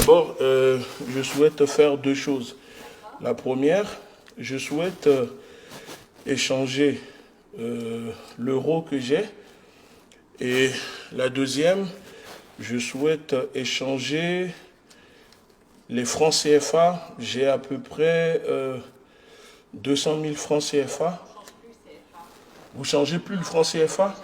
D'abord, je souhaite faire deux choses. La première, je souhaite échanger l'euro que j'ai. Et la deuxième, je souhaite échanger les francs CFA. J'ai à peu près 200 000 francs CFA. Vous ne changez plus le franc CFA?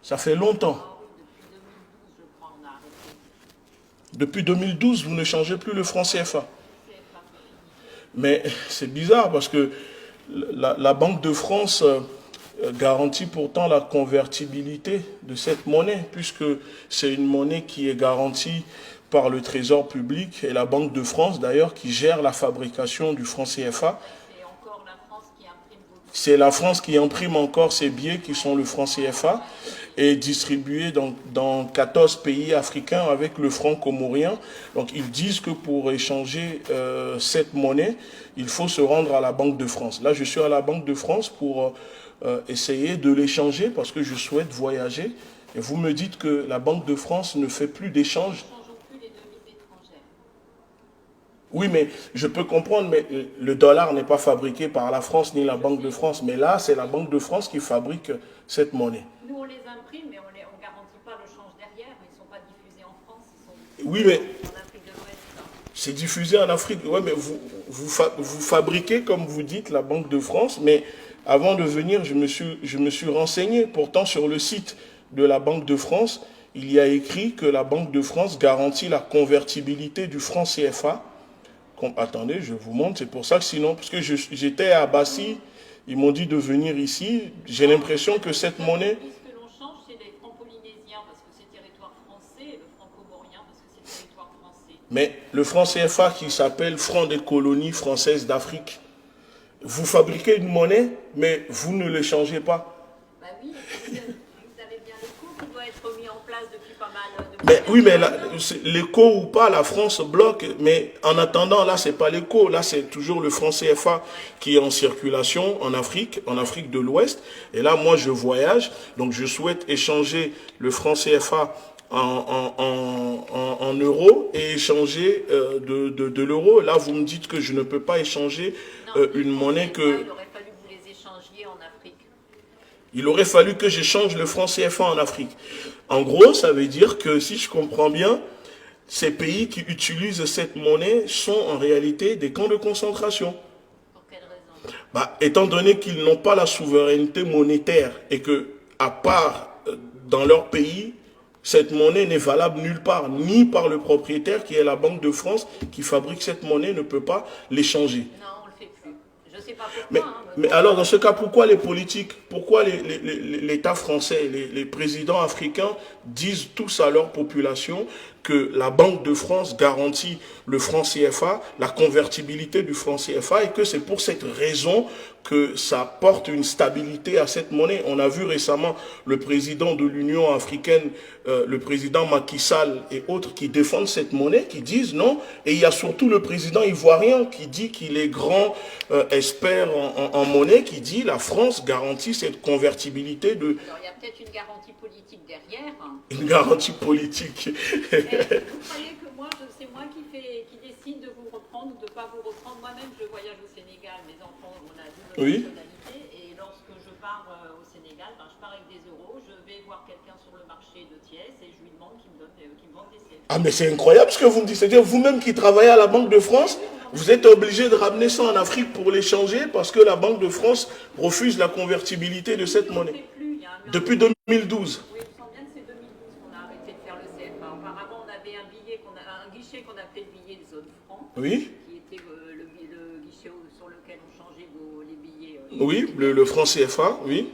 Ça fait longtemps. Depuis 2012, vous ne changez plus le franc CFA. Mais c'est bizarre parce que la Banque de France garantit pourtant la convertibilité de cette monnaie, puisque c'est une monnaie qui est garantie par le Trésor public et la Banque de France d'ailleurs qui gère la fabrication du franc CFA. C'est la France qui imprime encore ces billets qui sont le franc CFA et distribués dans 14 pays africains avec le franc comorien. Donc ils disent que pour échanger cette monnaie, il faut se rendre à la Banque de France. Là, je suis à la Banque de France pour essayer de l'échanger parce que je souhaite voyager. Et vous me dites que la Banque de France ne fait plus d'échange. Oui, mais je peux comprendre, mais le dollar n'est pas fabriqué par la France ni la Banque de France. Mais là, c'est la Banque de France qui fabrique cette monnaie. Nous, on les imprime, mais on ne garantit pas le change derrière. Ils ne sont pas diffusés en France, ils sont oui, mais en Afrique de l'Ouest. C'est diffusé en Afrique. Oui, mais vous fabriquez, comme vous dites, la Banque de France. Mais avant de venir, je me suis renseigné. Pourtant, sur le site de la Banque de France, il y a écrit que la Banque de France garantit la convertibilité du franc CFA. Attendez, je vous montre, c'est pour ça que sinon, parce que j'étais à Bassi, ils m'ont dit de venir ici, j'ai l'impression que cette monnaie... Ce que l'on change, c'est les francs polynésiens, parce que c'est territoire français, et le franc comorien, parce que c'est territoire français. Mais le franc CFA qui s'appelle franc des colonies françaises d'Afrique, vous fabriquez une monnaie, mais vous ne l'échangez pas. Bah oui, vous avez bien l'écho qui doit être mis en place depuis pas mal de Mais oui, mais l'écho ou pas, la France bloque. Mais en attendant, là, c'est pas l'écho. Là, c'est toujours le franc CFA qui est en circulation en Afrique de l'Ouest. Et là, moi, je voyage. Donc, je souhaite échanger le franc CFA en euros et échanger de l'euro. Là, vous me dites que je ne peux pas échanger une monnaie que... Il aurait fallu que vous les échangiez en Afrique. Il aurait fallu que j'échange le franc CFA en Afrique. En gros, ça veut dire que, si je comprends bien, ces pays qui utilisent cette monnaie sont en réalité des camps de concentration. Pour quelle raison? Étant donné qu'ils n'ont pas la souveraineté monétaire et que, à part dans leur pays, cette monnaie n'est valable nulle part, ni par le propriétaire qui est la Banque de France qui fabrique cette monnaie ne peut pas l'échanger. Non, on ne le fait plus. Je ne sais pas pourquoi. Mais alors, dans ce cas, pourquoi les politiques, pourquoi l'État français, les présidents africains disent tous à leur population que la Banque de France garantit le franc CFA, la convertibilité du franc CFA, et que c'est pour cette raison que ça porte une stabilité à cette monnaie. On a vu récemment le président de l'Union africaine, le président Macky Sall et autres qui défendent cette monnaie, qui disent non. Et il y a surtout le président ivoirien qui dit qu'il est grand expert en monnaie, qui dit la France garantit cette convertibilité de... Alors il y a peut-être une garantie politique derrière. Une garantie politique. Vous croyez que moi, c'est moi qui décide de vous reprendre ou de ne pas vous reprendre? Moi-même, je voyage au Sénégal, mes enfants, on a double nationalité, et lorsque je pars au Sénégal, je pars avec des euros, je vais voir quelqu'un sur le marché de Thiès et je lui demande qu'il me vende des CFA. Ah, mais c'est incroyable ce que vous me dites. C'est-à-dire, vous-même qui travaillez à la Banque de France, vous êtes obligé de ramener ça en Afrique pour l'échanger parce que la Banque de France refuse la convertibilité de cette monnaie. Depuis 2012. Oui, il me semble bien que c'est 2012 qu'on a arrêté de faire le CFA. Auparavant, on avait un guichet qu'on appelait le billet de zone franc, Oui. qui était le guichet sur lequel on changeait les billets. Oui, le franc CFA, oui.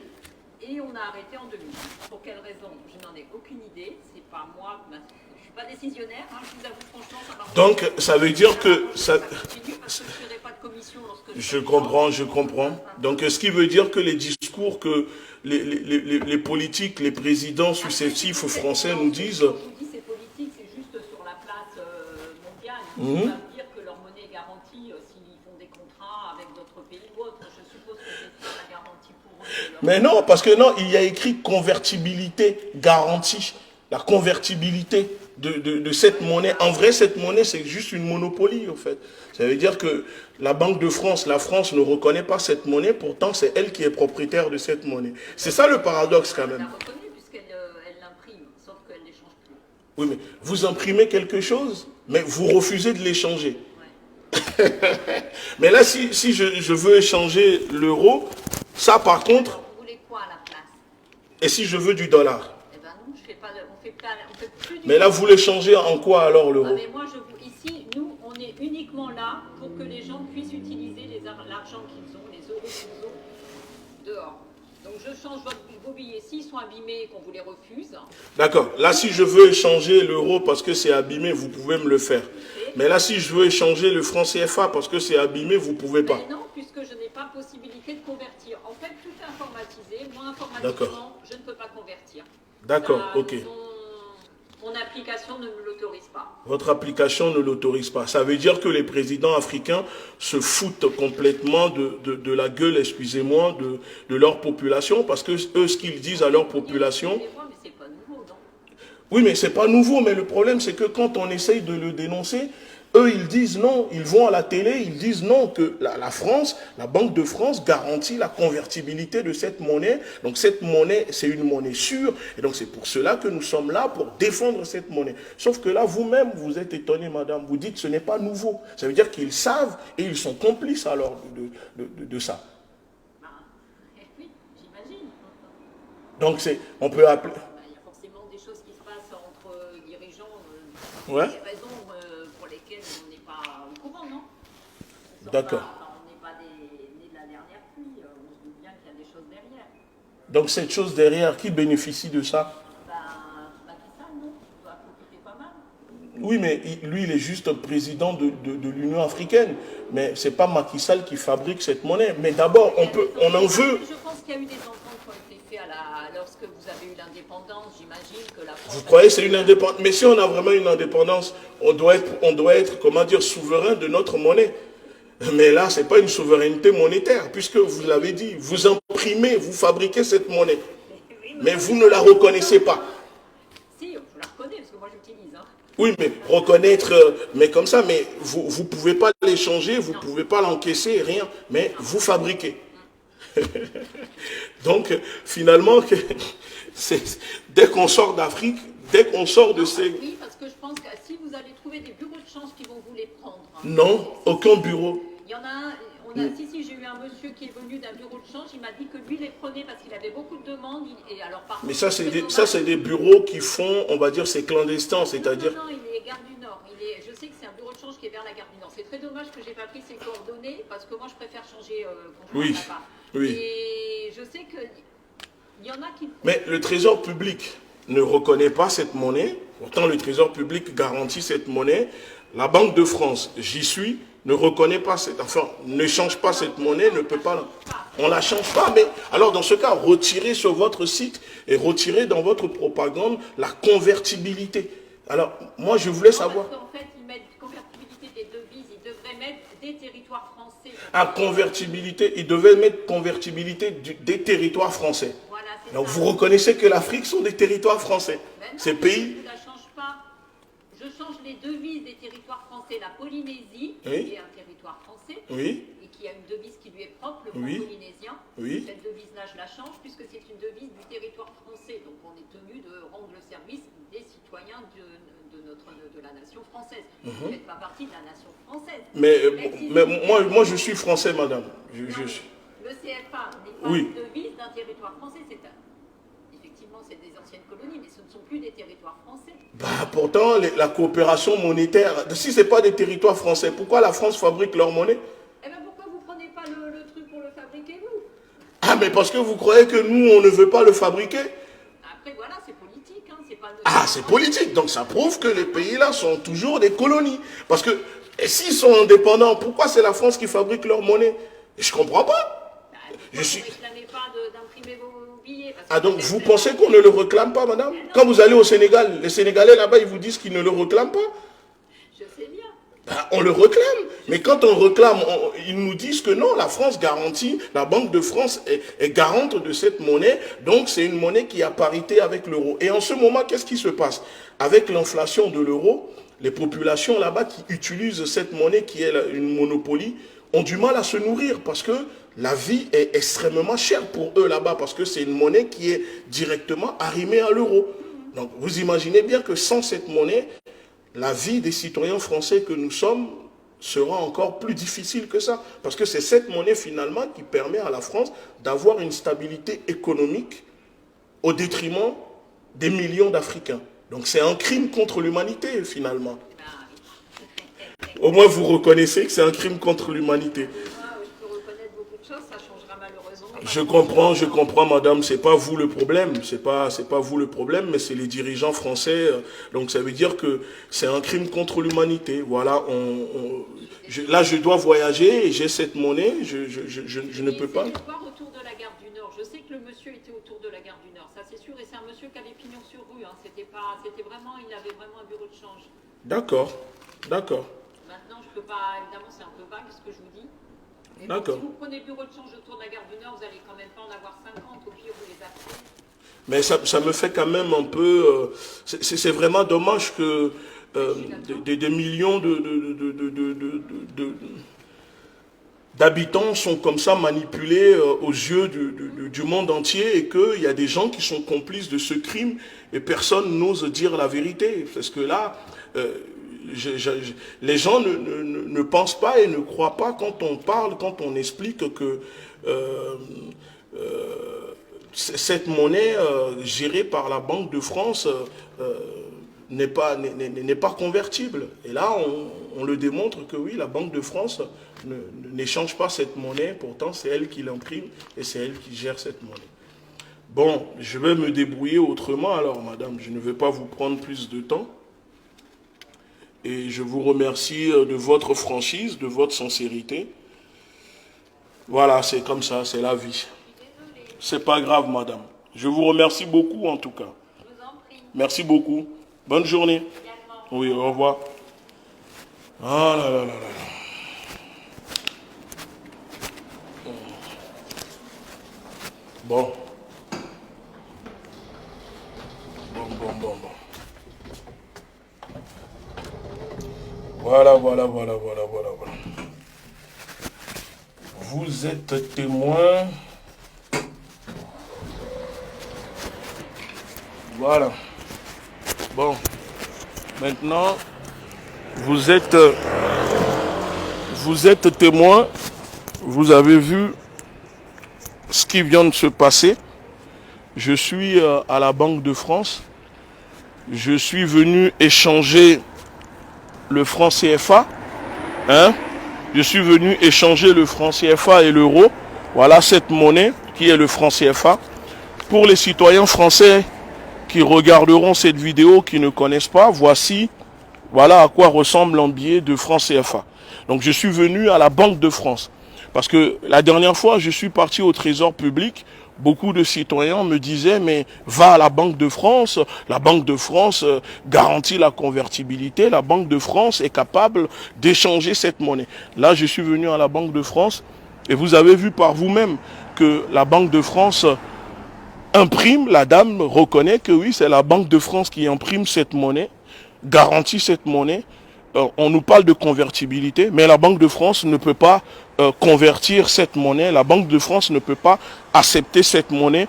Et on a arrêté en 2012. Pour quelle raison? Je n'en ai aucune idée. C'est pas moi. Je ne suis pas décisionnaire. Je vous avoue franchement. Donc, ça veut dire que... Ça... Parce que je ne ferai pas de commission lorsque je comprends. Donc, ce qui veut dire que les discours que les politiques, les présidents successifs français nous disent... Quand vous dites c'est politique, c'est juste sur la place mondiale. Ils ne peuvent pas dire que leur monnaie est garantie s'ils font des contrats avec d'autres pays ou autres. Je suppose que c'est ça la garantie pour eux. Mais non, parce que non, il y a écrit convertibilité garantie. La convertibilité de cette monnaie. En vrai, cette monnaie, c'est juste une monopolie, en fait. Ça veut dire que la Banque de France, la France ne reconnaît pas cette monnaie, pourtant c'est elle qui est propriétaire de cette monnaie. C'est ça le paradoxe, quand même. Elle la reconnaît puisqu'elle l'imprime, sauf qu'elle ne l'échange plus. Oui, mais vous imprimez quelque chose, mais vous refusez de l'échanger. Ouais. Mais là, si je veux échanger l'euro, ça, par contre... Alors, vous voulez quoi à la place? Et si je veux du dollar? Eh ben non, on fait plus du Mais là, vous l'échangez en quoi alors l'euro? mais moi, ici, nous, on est uniquement là pour que les gens puissent utiliser l'argent qu'ils ont, les euros qu'ils ont, dehors. Donc je change vos billets, s'ils sont abîmés et qu'on vous les refuse. D'accord. Là, si je veux échanger l'euro parce que c'est abîmé, vous pouvez me le faire. Okay. Mais là, si je veux échanger le franc CFA parce que c'est abîmé, vous ne pouvez pas. Mais non, puisque je n'ai pas possibilité de convertir. En fait, tout est informatisé. Moi, informatiquement, je ne peux pas convertir. D'accord, ok. Mon application ne me l'autorise pas. Votre application ne l'autorise pas. Ça veut dire que les présidents africains se foutent complètement de la gueule, excusez-moi, de leur population, parce que eux, ce qu'ils disent à leur population... Mais c'est pas nouveau, non? Oui, mais c'est pas nouveau, mais le problème, c'est que quand on essaye de le dénoncer, eux, ils disent non, ils vont à la télé, ils disent non, que la France, la Banque de France garantit la convertibilité de cette monnaie. Donc cette monnaie, c'est une monnaie sûre. Et donc c'est pour cela que nous sommes là, pour défendre cette monnaie. Sauf que là, vous-même, vous êtes étonné, madame. Vous dites que ce n'est pas nouveau. Ça veut dire qu'ils savent et ils sont complices alors de ça. Oui, j'imagine. Donc on peut appeler... Il y a forcément des choses qui se passent entre dirigeants. Ouais. Des raisons pour lesquelles on n'est pas au courant, non? D'accord. On n'est pas nés de la dernière pluie, on se doute bien qu'il y a des choses derrière. Donc cette chose derrière, qui bénéficie de ça? Macky Sall, non? Il doit profiter pas mal. Oui, mais lui, il est juste président de l'Union africaine. Mais ce n'est pas Macky Sall qui fabrique cette monnaie. Mais d'abord, on en veut... Je pense qu'il y a eu des ententes qui ont été faites lorsque vous avez eu l'indépendance. J'imagine que la France... Vous croyez que c'est une indépendance? Mais si on a vraiment une indépendance, on doit être, comment dire, souverain de notre monnaie. Mais là, ce n'est pas une souveraineté monétaire, puisque vous l'avez dit, vous imprimez, vous fabriquez cette monnaie. Mais vous ne la reconnaissez pas. Si, je la reconnais, parce que moi j'utilise. Hein. Oui, mais reconnaître, mais comme ça, mais vous ne pouvez pas l'échanger, vous ne pouvez pas l'encaisser, rien, mais vous fabriquez. Donc, finalement, dès qu'on sort d'Afrique, dès qu'on sort de ces... Oui, parce que je pense que si vous allez trouver des bureaux de change qui vont vous les prendre... Hein, non, aucun bureau. Il y en a un, si, j'ai eu un monsieur qui est venu d'un bureau de change, il m'a dit que lui les prenait parce qu'il avait beaucoup de demandes. Mais ça, c'est des bureaux qui font, on va dire, c'est clandestin, c'est-à-dire... Non, il est gare du Nord. Je sais que c'est un bureau de change qui est vers la gare du Nord. C'est très dommage que je n'ai pas pris ses coordonnées, parce que moi, je préfère changer quand je là-bas. Oui. Et je sais qu'il y en a qui... Mais le Trésor public ne reconnaît pas cette monnaie. Pourtant, le Trésor public garantit cette monnaie. La Banque de France, j'y suis, ne reconnaît pas cette... Enfin, ne change pas cette monnaie, ne peut pas... On ne la change pas, mais... Alors, dans ce cas, retirez sur votre site et retirez dans votre propagande la convertibilité. Alors, moi, je voulais savoir... Parce qu'en fait, ils mettent convertibilité des devises, ils devraient mettre des territoires français. À convertibilité, ils devaient mettre convertibilité des territoires français. Voilà, donc, vous reconnaissez que l'Afrique sont des territoires français. Non, ces pays... Je ne la change pas. Je change les devises des territoires français. La Polynésie, oui. qui est un territoire français, oui. et qui a une devise qui lui est propre, le franc oui. polynésien. Oui. Cette devise-là, je la change puisque c'est une devise du territoire français. Donc on est tenu de rendre le service des citoyens de la nation française. Vous ne faites pas partie de la nation française. Mais moi, je suis français, madame. Le CFA n'est pas une devise d'un territoire français. Effectivement, c'est des anciennes colonies, mais ce ne sont plus des territoires français. Pourtant, la coopération monétaire, si ce n'est pas des territoires français, pourquoi la France fabrique leur monnaie? Eh bien, pourquoi vous ne prenez pas le truc pour le fabriquer, vous? Ah, mais parce que vous croyez que nous, on ne veut pas le fabriquer? Après, voilà, c'est politique. Hein, c'est politique. Donc, ça prouve que les pays-là sont toujours des colonies. Parce que, s'ils sont indépendants, pourquoi c'est la France qui fabrique leur monnaie? Je ne comprends pas. Vous ne réclamez pas d'imprimer vos billets. Donc, vous pensez qu'on ne le réclame pas, madame? Quand vous allez au Sénégal, les Sénégalais là-bas, ils vous disent qu'ils ne le réclament pas. Je sais bien. On le réclame. Mais quand on réclame, ils nous disent que non, la France garantit, la Banque de France est garante de cette monnaie. Donc, c'est une monnaie qui a parité avec l'euro. Et en ce moment, qu'est-ce qui se passe? avec l'inflation de l'euro, les populations là-bas qui utilisent cette monnaie qui est une monopolie ont du mal à se nourrir parce que la vie est extrêmement chère pour eux là-bas parce que c'est une monnaie qui est directement arrimée à l'euro. Donc vous imaginez bien que sans cette monnaie, la vie des citoyens français que nous sommes sera encore plus difficile que ça. Parce que c'est cette monnaie finalement qui permet à la France d'avoir une stabilité économique au détriment des millions d'Africains. Donc c'est un crime contre l'humanité finalement. Au moins vous reconnaissez que c'est un crime contre l'humanité. Je peux reconnaître beaucoup de choses, ça changera malheureusement. Je comprends madame, c'est pas vous le problème, c'est pas vous le problème, mais c'est les dirigeants français. Donc ça veut dire que c'est un crime contre l'humanité. Voilà, là je dois voyager et j'ai cette monnaie, je ne peux pas. Autour de la gare du Nord. Je sais que le monsieur était autour de la gare du Nord, ça c'est sûr, et c'est un monsieur qui avait pignon sur rue, hein. C'était vraiment, il avait vraiment un bureau de change. D'accord. Maintenant, je peux pas, évidemment c'est un peu vague ce que je vous dis. Mais bon, si vous prenez le bureau de change autour de la gare du Nord, vous allez quand même pas en avoir 50, au pire vous les achetez. Mais ça me fait quand même un peu... c'est vraiment dommage que des millions d'habitants sont comme ça manipulés aux yeux du monde entier et qu'il y a des gens qui sont complices de ce crime et personne n'ose dire la vérité. Parce que là, les gens ne pensent pas et ne croient pas quand on parle, quand on explique que cette monnaie gérée par la Banque de France n'est pas convertible. Et là, on le démontre que oui, la Banque de France n'échange pas cette monnaie, pourtant c'est elle qui l'imprime et c'est elle qui gère cette monnaie. Bon, je vais me débrouiller autrement alors, madame, je ne vais pas vous prendre plus de temps. Et je vous remercie de votre franchise, de votre sincérité. Voilà, c'est comme ça, c'est la vie. C'est pas grave, madame. Je vous remercie beaucoup en tout cas. Merci beaucoup. Bonne journée. Oui, au revoir. Ah là là là là. Bon. Bon. Voilà. Vous êtes témoin. Voilà. Bon. Maintenant, vous êtes témoin. Vous avez vu ce qui vient de se passer. Je suis à la Banque de France. Je suis venu échanger le franc CFA. Je suis venu échanger le franc CFA et l'euro. Voilà cette monnaie qui est le franc CFA. Pour les citoyens français qui regarderont cette vidéo, qui ne connaissent pas, voilà à quoi ressemble un billet de franc CFA. Donc je suis venu à la Banque de France. Parce que la dernière fois, je suis parti au Trésor public. Beaucoup de citoyens me disaient, mais va à la Banque de France garantit la convertibilité, la Banque de France est capable d'échanger cette monnaie. Là, je suis venu à la Banque de France et vous avez vu par vous-même que la Banque de France imprime, la dame reconnaît que oui, c'est la Banque de France qui imprime cette monnaie, garantit cette monnaie. On nous parle de convertibilité, mais la Banque de France ne peut pas convertir cette monnaie. La Banque de France ne peut pas accepter cette monnaie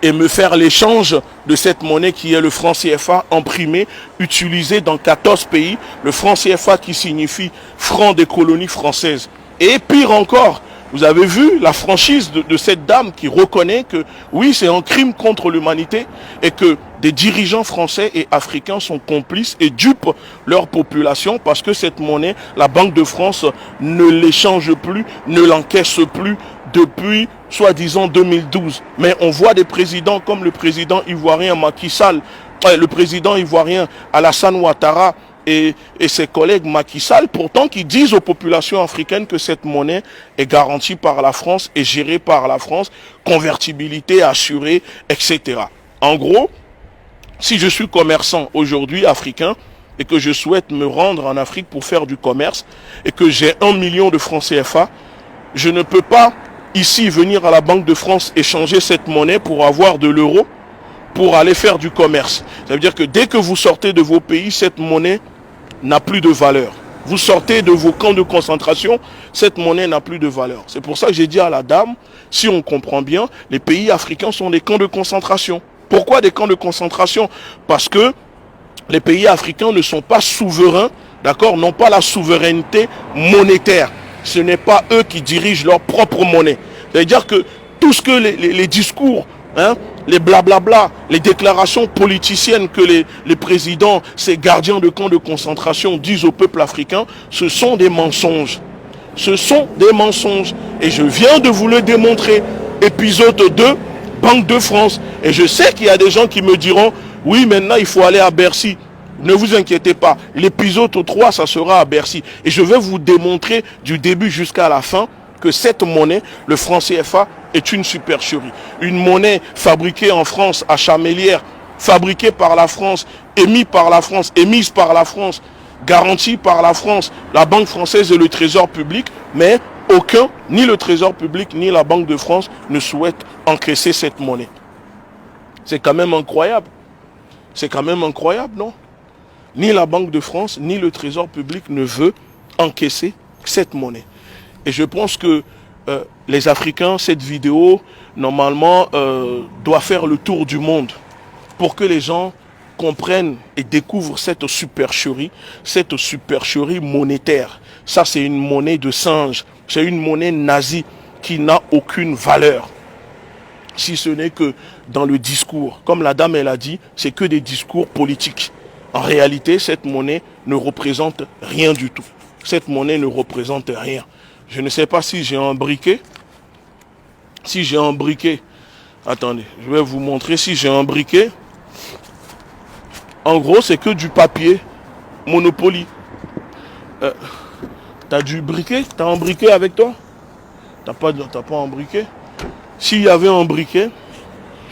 et me faire l'échange de cette monnaie qui est le franc CFA imprimé, utilisé dans 14 pays. Le franc CFA qui signifie franc des colonies françaises. Et pire encore, vous avez vu la franchise de cette dame qui reconnaît que oui, c'est un crime contre l'humanité et que des dirigeants français et africains sont complices et dupent leur population parce que cette monnaie, la Banque de France ne l'échange plus, ne l'encaisse plus depuis soi-disant 2012. Mais on voit des présidents comme le président ivoirien Macky Sall, le président ivoirien Alassane Ouattara, et ses collègues Macky Sall, pourtant qui disent aux populations africaines que cette monnaie est garantie par la France et gérée par la France, convertibilité assurée, etc. En gros, si je suis commerçant aujourd'hui africain et que je souhaite me rendre en Afrique pour faire du commerce et que j'ai 1 million de francs CFA, je ne peux pas ici venir à la Banque de France échanger cette monnaie pour avoir de l'euro pour aller faire du commerce. Ça veut dire que dès que vous sortez de vos pays, cette monnaie n'a plus de valeur. Vous sortez de vos camps de concentration, cette monnaie n'a plus de valeur. C'est pour ça que j'ai dit à la dame, si on comprend bien, les pays africains sont des camps de concentration. Pourquoi des camps de concentration? Parce que les pays africains ne sont pas souverains, d'accord, n'ont pas la souveraineté monétaire. Ce n'est pas eux qui dirigent leur propre monnaie. C'est-à-dire que tout ce que les discours, hein, les blablabla, les déclarations politiciennes que les présidents, ces gardiens de camps de concentration disent au peuple africain, ce sont des mensonges. Ce sont des mensonges. Et je viens de vous le démontrer. Épisode 2, Banque de France. Et je sais qu'il y a des gens qui me diront, oui, maintenant il faut aller à Bercy. Ne vous inquiétez pas. L'épisode 3, ça sera à Bercy. Et je vais vous démontrer du début jusqu'à la fin que cette monnaie, le franc CFA, est une supercherie. Une monnaie fabriquée en France, à Chamélière, fabriquée par la France, émise par la France, garantie par la France, la Banque française et le Trésor public, mais aucun, ni le Trésor public, ni la Banque de France, ne souhaitent encaisser cette monnaie. C'est quand même incroyable. C'est quand même incroyable, non? Ni la Banque de France, ni le Trésor public ne veut encaisser cette monnaie. Et je pense que les Africains, cette vidéo, normalement, doit faire le tour du monde pour que les gens comprennent et découvrent cette supercherie monétaire. Ça, c'est une monnaie de singe. C'est une monnaie nazie qui n'a aucune valeur. Si ce n'est que dans le discours. Comme la dame, elle a dit, c'est que des discours politiques. En réalité, cette monnaie ne représente rien du tout. Cette monnaie ne représente rien. Je ne sais pas si j'ai un briquet. Si j'ai un briquet. Attendez, je vais vous montrer si j'ai un briquet. En gros, c'est que du papier. Monopoly. T'as du briquet? T'as un briquet avec toi? T'as pas un briquet? S'il y avait un briquet,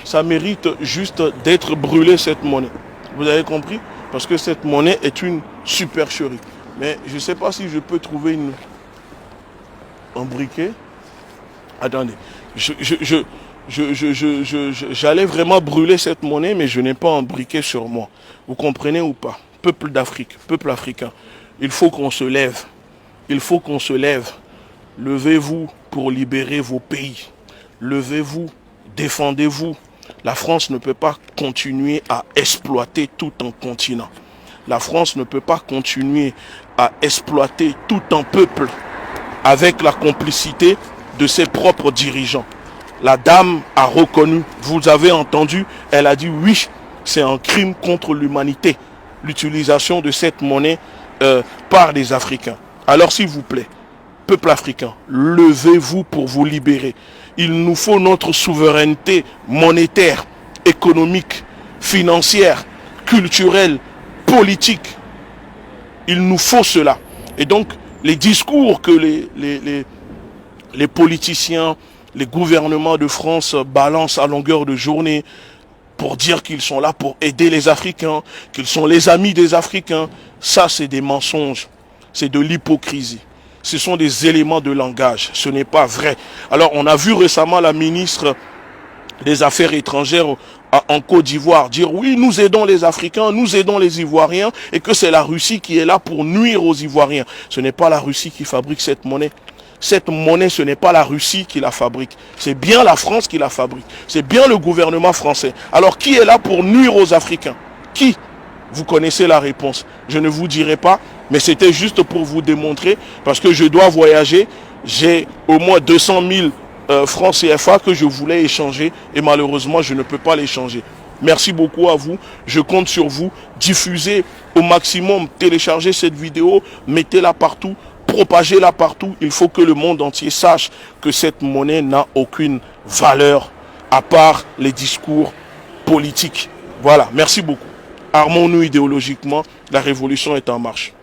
ça mérite juste d'être brûlé, cette monnaie. Vous avez compris? Parce que cette monnaie est une supercherie. Mais je ne sais pas si je peux trouver un briquet. Attendez. J'allais vraiment brûler cette monnaie, mais je n'ai pas un briquet sur moi. Vous comprenez ou pas? Peuple d'Afrique, peuple africain. Il faut qu'on se lève. Il faut qu'on se lève. Levez-vous pour libérer vos pays. Levez-vous, défendez-vous. La France ne peut pas continuer à exploiter tout un continent. La France ne peut pas continuer à exploiter tout un peuple avec la complicité de ses propres dirigeants. La dame a reconnu, vous avez entendu, elle a dit oui, c'est un crime contre l'humanité, l'utilisation de cette monnaie par des Africains. Alors s'il vous plaît, peuple africain, levez-vous pour vous libérer. Il nous faut notre souveraineté monétaire, économique, financière, culturelle, politique. Il nous faut cela. Et donc, les discours que les politiciens, les gouvernements de France balancent à longueur de journée pour dire qu'ils sont là pour aider les Africains, qu'ils sont les amis des Africains, ça c'est des mensonges, c'est de l'hypocrisie. Ce sont des éléments de langage, ce n'est pas vrai. Alors on a vu récemment la ministre des Affaires étrangères en Côte d'Ivoire dire oui, nous aidons les Africains, nous aidons les Ivoiriens et que c'est la Russie qui est là pour nuire aux Ivoiriens. Ce n'est pas la Russie qui fabrique cette monnaie. Cette monnaie, ce n'est pas la Russie qui la fabrique. C'est bien la France qui la fabrique. C'est bien le gouvernement français. Alors qui est là pour nuire aux Africains? Qui? Vous connaissez la réponse. Je ne vous dirai pas, mais c'était juste pour vous démontrer, parce que je dois voyager. J'ai au moins 200 000 francs CFA que je voulais échanger et malheureusement, je ne peux pas l'échanger. Merci beaucoup à vous. Je compte sur vous. Diffusez au maximum, téléchargez cette vidéo, mettez-la partout, propagez-la partout. Il faut que le monde entier sache que cette monnaie n'a aucune valeur à part les discours politiques. Voilà, merci beaucoup. Armons-nous idéologiquement, la révolution est en marche.